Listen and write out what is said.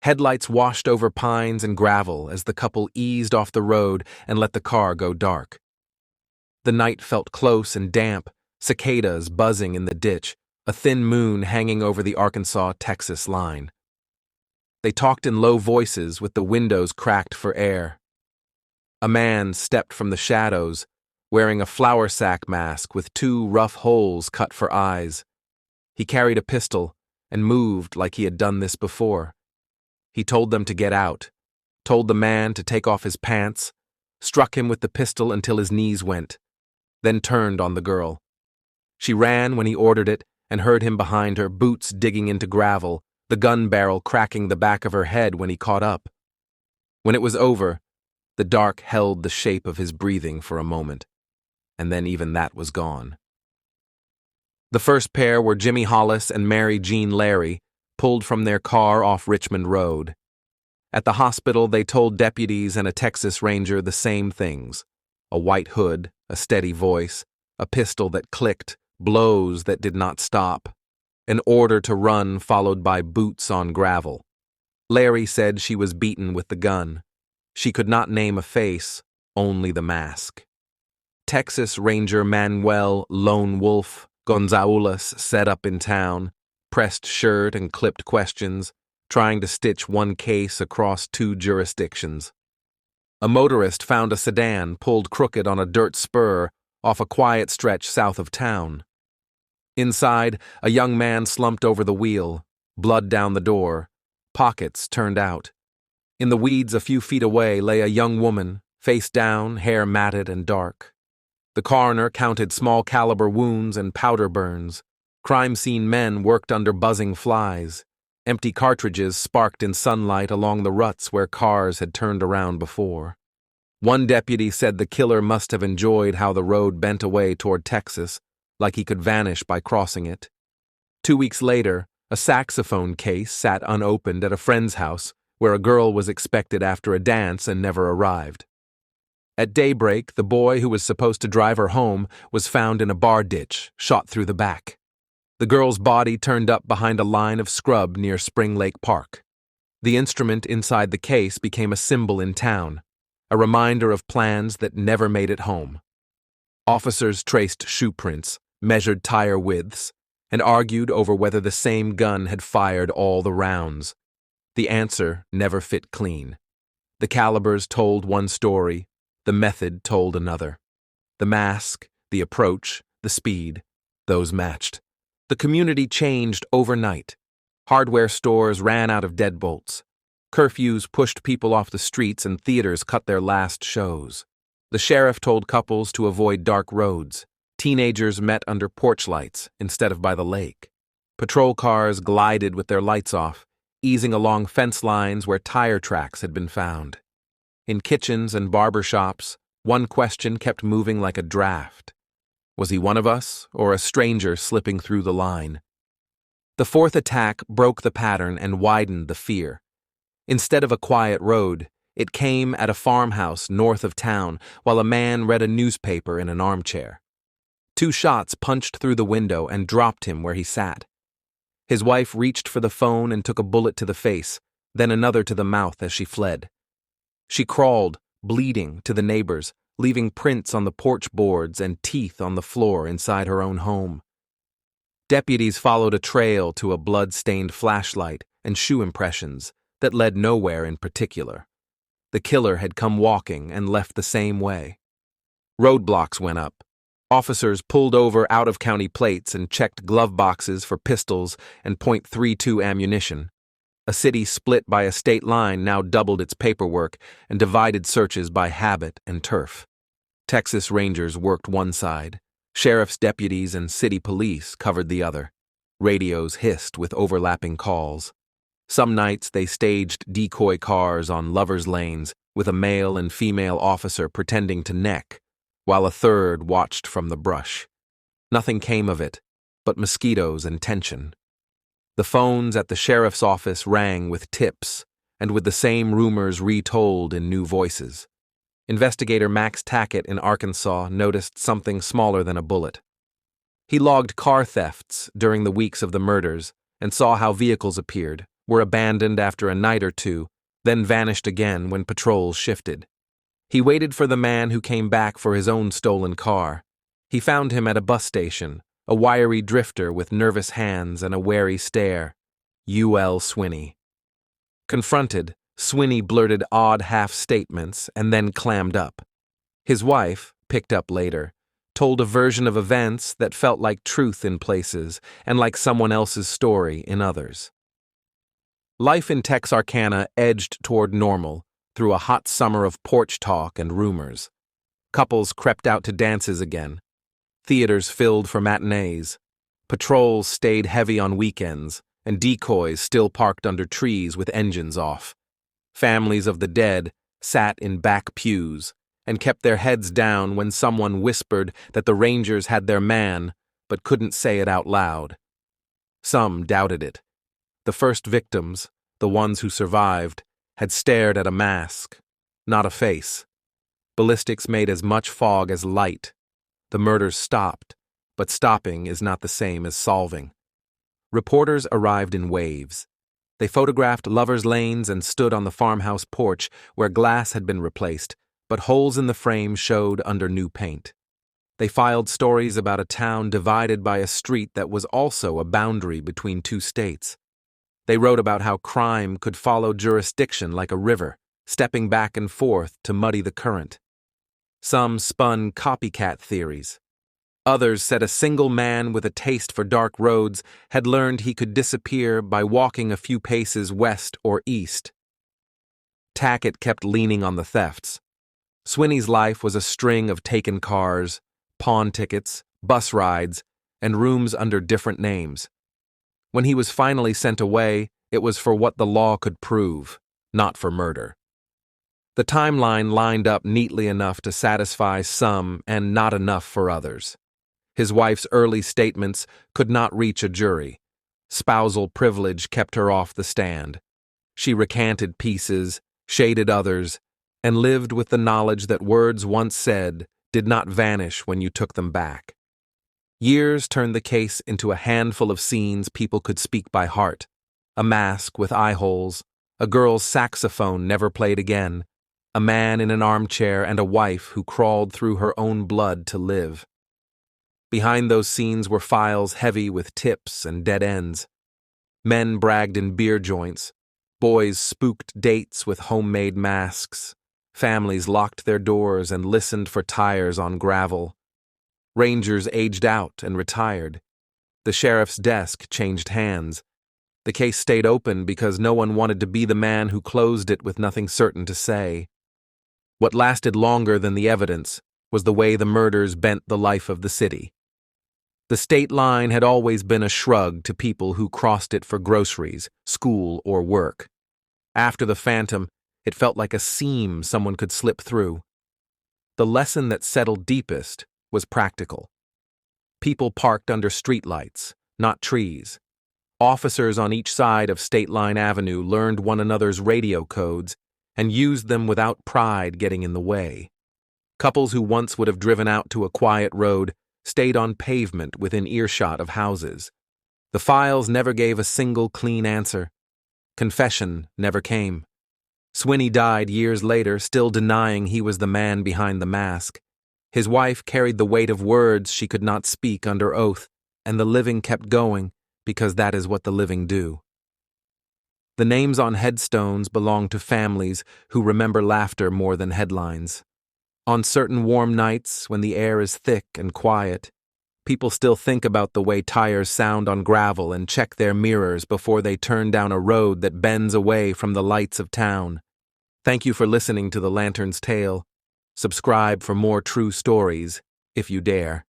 Headlights washed over pines and gravel as the couple eased off the road and let the car go dark. The night felt close and damp, cicadas buzzing in the ditch, a thin moon hanging over the Arkansas-Texas line. They talked in low voices with the windows cracked for air. A man stepped from the shadows, wearing a flour sack mask with 2 rough holes cut for eyes. He carried a pistol and moved like he had done this before. He told them to get out, told the man to take off his pants, struck him with the pistol until his knees went, then turned on the girl. She ran when he ordered it and heard him behind her, boots digging into gravel, the gun barrel cracking the back of her head when he caught up. When it was over, the dark held the shape of his breathing for a moment, and then even that was gone. The first pair were Jimmy Hollis and Mary Jean Larry, pulled from their car off Richmond Road. At the hospital, they told deputies and a Texas Ranger the same things: a white hood, a steady voice, a pistol that clicked, blows that did not stop, an order to run followed by boots on gravel. Larry said she was beaten with the gun. She could not name a face, only the mask. Texas Ranger Manuel Lone Wolf Gonzales set up in town, pressed shirt and clipped questions, trying to stitch one case across 2 jurisdictions. A motorist found a sedan pulled crooked on a dirt spur off a quiet stretch south of town. Inside, a young man slumped over the wheel, blood down the door, pockets turned out. In the weeds a few feet away lay a young woman, face down, hair matted and dark. The coroner counted small-caliber wounds and powder burns. Crime scene men worked under buzzing flies. Empty cartridges sparked in sunlight along the ruts where cars had turned around before. One deputy said the killer must have enjoyed how the road bent away toward Texas, like he could vanish by crossing it. 2 weeks later, a saxophone case sat unopened at a friend's house where a girl was expected after a dance and never arrived. At daybreak, the boy who was supposed to drive her home was found in a bar ditch, shot through the back. The girl's body turned up behind a line of scrub near Spring Lake Park. The instrument inside the case became a symbol in town, a reminder of plans that never made it home. Officers traced shoe prints, measured tire widths, and argued over whether the same gun had fired all the rounds. The answer never fit clean. The calibers told one story, the method told another. The mask, the approach, the speed, those matched. The community changed overnight. Hardware stores ran out of deadbolts. Curfews pushed people off the streets and theaters cut their last shows. The sheriff told couples to avoid dark roads. Teenagers met under porch lights instead of by the lake. Patrol cars glided with their lights off, easing along fence lines where tire tracks had been found. In kitchens and barber shops, one question kept moving like a draft. Was he one of us, or a stranger slipping through the line? The fourth attack broke the pattern and widened the fear. Instead of a quiet road, it came at a farmhouse north of town while a man read a newspaper in an armchair. 2 shots punched through the window and dropped him where he sat. His wife reached for the phone and took a bullet to the face, then another to the mouth as she fled. She crawled, bleeding, to the neighbors, leaving prints on the porch boards and teeth on the floor inside her own home. Deputies followed a trail to a blood-stained flashlight and shoe impressions that led nowhere in particular. The killer had come walking and left the same way. Roadblocks went up. Officers pulled over out-of-county plates and checked glove boxes for pistols and .32 ammunition. A city split by a state line now doubled its paperwork and divided searches by habit and turf. Texas Rangers worked one side. Sheriff's deputies and city police covered the other. Radios hissed with overlapping calls. Some nights they staged decoy cars on lovers' lanes with a male and female officer pretending to neck, while a third watched from the brush. Nothing came of it, but mosquitoes and tension. The phones at the sheriff's office rang with tips, and with the same rumors retold in new voices. Investigator Max Tackett in Arkansas noticed something smaller than a bullet. He logged car thefts during the weeks of the murders and saw how vehicles appeared, were abandoned after a night or two, then vanished again when patrols shifted. He waited for the man who came back for his own stolen car. He found him at a bus station, a wiry drifter with nervous hands and a wary stare. U.L. Swinney. Confronted, Swinney blurted odd half-statements and then clammed up. His wife, picked up later, told a version of events that felt like truth in places and like someone else's story in others. Life in Texarkana edged toward normal through a hot summer of porch talk and rumors. Couples crept out to dances again. Theaters filled for matinees. Patrols stayed heavy on weekends, and decoys still parked under trees with engines off. Families of the dead sat in back pews and kept their heads down when someone whispered that the Rangers had their man, but couldn't say it out loud. Some doubted it. The first victims, the ones who survived, had stared at a mask, not a face. Ballistics made as much fog as light. The murders stopped, but stopping is not the same as solving. Reporters arrived in waves. They photographed lovers' lanes and stood on the farmhouse porch where glass had been replaced, but holes in the frame showed under new paint. They filed stories about a town divided by a street that was also a boundary between two states. They wrote about how crime could follow jurisdiction like a river, stepping back and forth to muddy the current. Some spun copycat theories. Others said a single man with a taste for dark roads had learned he could disappear by walking a few paces west or east. Tackett kept leaning on the thefts. Swinney's life was a string of taken cars, pawn tickets, bus rides, and rooms under different names. When he was finally sent away, it was for what the law could prove, not for murder. The timeline lined up neatly enough to satisfy some and not enough for others. His wife's early statements could not reach a jury. Spousal privilege kept her off the stand. She recanted pieces, shaded others, and lived with the knowledge that words once said did not vanish when you took them back. Years turned the case into a handful of scenes people could speak by heart. A mask with eye holes, a girl's saxophone never played again, a man in an armchair, and a wife who crawled through her own blood to live. Behind those scenes were files heavy with tips and dead ends. Men bragged in beer joints. Boys spooked dates with homemade masks. Families locked their doors and listened for tires on gravel. Rangers aged out and retired. The sheriff's desk changed hands. The case stayed open because no one wanted to be the man who closed it with nothing certain to say. What lasted longer than the evidence was the way the murders bent the life of the city. The state line had always been a shrug to people who crossed it for groceries, school, or work. After the Phantom, it felt like a seam someone could slip through. The lesson that settled deepest was practical. People parked under streetlights, not trees. Officers on each side of State Line Avenue learned one another's radio codes and used them without pride getting in the way. Couples who once would have driven out to a quiet road stayed on pavement within earshot of houses. The files never gave a single clean answer. Confession never came. Swinney died years later, still denying he was the man behind the mask. His wife carried the weight of words she could not speak under oath, and the living kept going because that is what the living do. The names on headstones belong to families who remember laughter more than headlines. On certain warm nights, when the air is thick and quiet, people still think about the way tires sound on gravel and check their mirrors before they turn down a road that bends away from the lights of town. Thank you for listening to The Lantern's Tale. Subscribe for more true stories, if you dare.